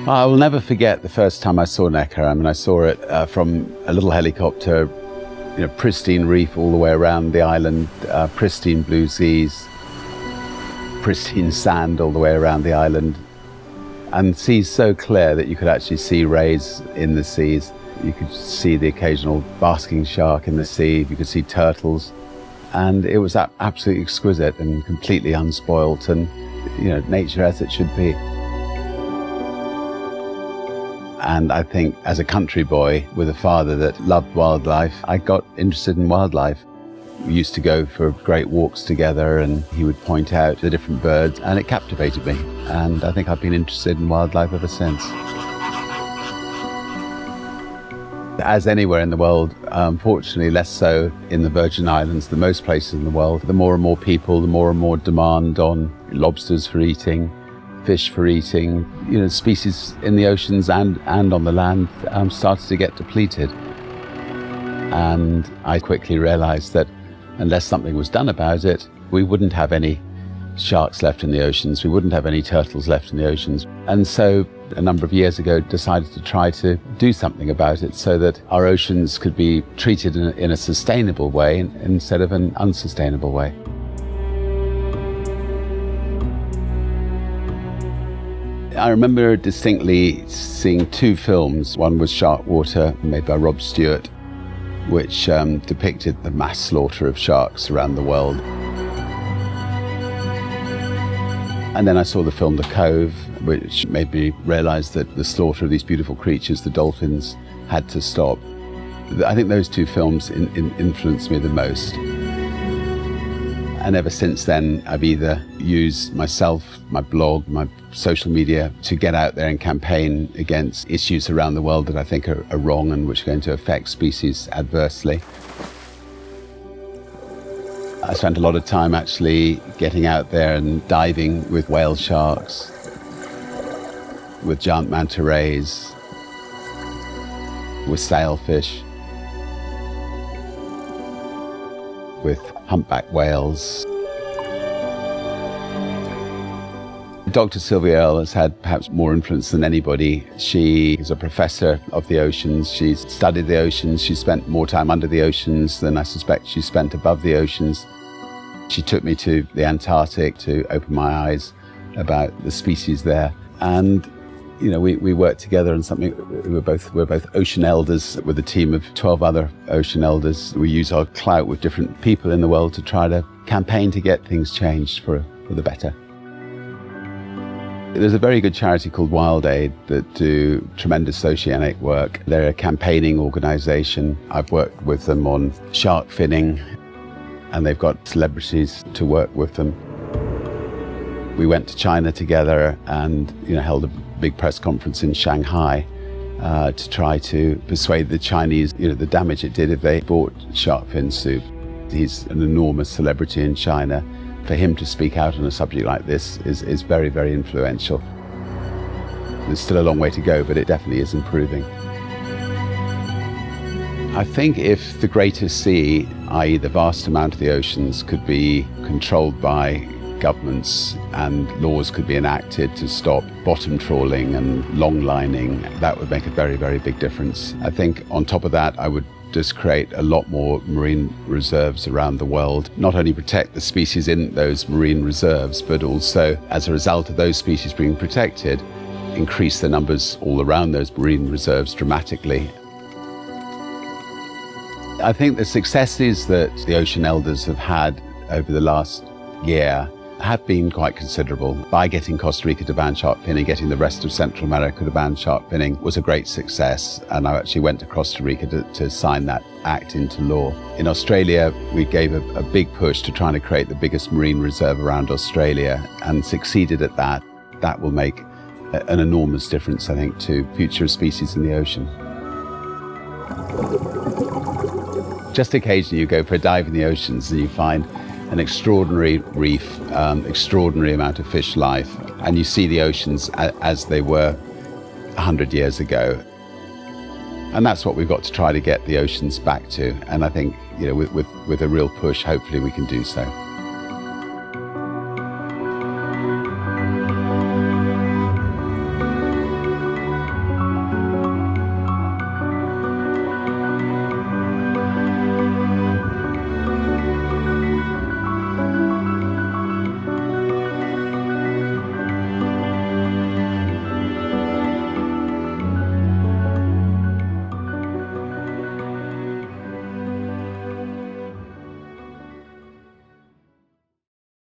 I will never forget the first time I saw Necker. I mean, I saw it from a little helicopter, pristine reef all the way around the island, pristine blue seas, pristine sand all the way around the island, and seas so clear that you could actually see rays in the seas. You could see the occasional basking shark in the sea, you could see turtles, and it was absolutely exquisite and completely unspoilt, and nature as it should be. And I think as a country boy with a father that loved wildlife, I got interested in wildlife. We used to go for great walks together and he would point out the different birds, and it captivated me. And I think I've been interested in wildlife ever since. As anywhere in the world, unfortunately less so in the Virgin Islands, the most places in the world, the more and more people, the more and more demand on lobsters for eating, fish for eating, species in the oceans and on the land started to get depleted. And I quickly realized that unless something was done about it, we wouldn't have any sharks left in the oceans, we wouldn't have any turtles left in the oceans. And so a number of years ago decided to try to do something about it so that our oceans could be treated in a sustainable way instead of an unsustainable way. I remember distinctly seeing two films. One was Shark Water, made by Rob Stewart, which depicted the mass slaughter of sharks around the world. And then I saw the film The Cove, which made me realize that the slaughter of these beautiful creatures, the dolphins, had to stop. I think those two films influenced me the most. And ever since then, I've either used myself, my blog, my social media to get out there and campaign against issues around the world that I think are wrong and which are going to affect species adversely. I spent a lot of time actually getting out there and diving with whale sharks, with giant manta rays, with sailfish, with humpback whales. Dr. Sylvia Earle has had perhaps more influence than anybody. She is a professor of the oceans. She's studied the oceans. She spent more time under the oceans than I suspect she spent above the oceans. She took me to the Antarctic to open my eyes about the species there. And we worked together on something. We're both ocean elders with a team of 12 other ocean elders. We use our clout with different people in the world to try to campaign to get things changed for the better. There's a very good charity called WildAid that do tremendous oceanic work. They're a campaigning organisation. I've worked with them on shark finning, and they've got celebrities to work with them. We went to China together and held a big press conference in Shanghai to try to persuade the Chinese the damage it did if they bought shark fin soup. He's an enormous celebrity in China. For him to speak out on a subject like this is very, very influential. There's still a long way to go, but it definitely is improving. I think if the greater sea, i.e. the vast amount of the oceans, could be controlled by governments and laws could be enacted to stop bottom trawling and long lining, that would make a very, very big difference. I think on top of that, I would just create a lot more marine reserves around the world, not only protect the species in those marine reserves, but also, as a result of those species being protected, increase the numbers all around those marine reserves dramatically. I think the successes that the Ocean Elders have had over the last year have been quite considerable. By getting Costa Rica to ban shark finning, getting the rest of Central America to ban shark finning was a great success, and I actually went to Costa Rica to sign that act into law. In Australia, we gave a big push to trying to create the biggest marine reserve around Australia and succeeded at that. That will make an enormous difference, I think, to future species in the ocean. Just occasionally you go for a dive in the oceans and you find an extraordinary reef, extraordinary amount of fish life, and you see the oceans as they were 100 years ago. And that's what we've got to try to get the oceans back to. And I think, with a real push, hopefully we can do so.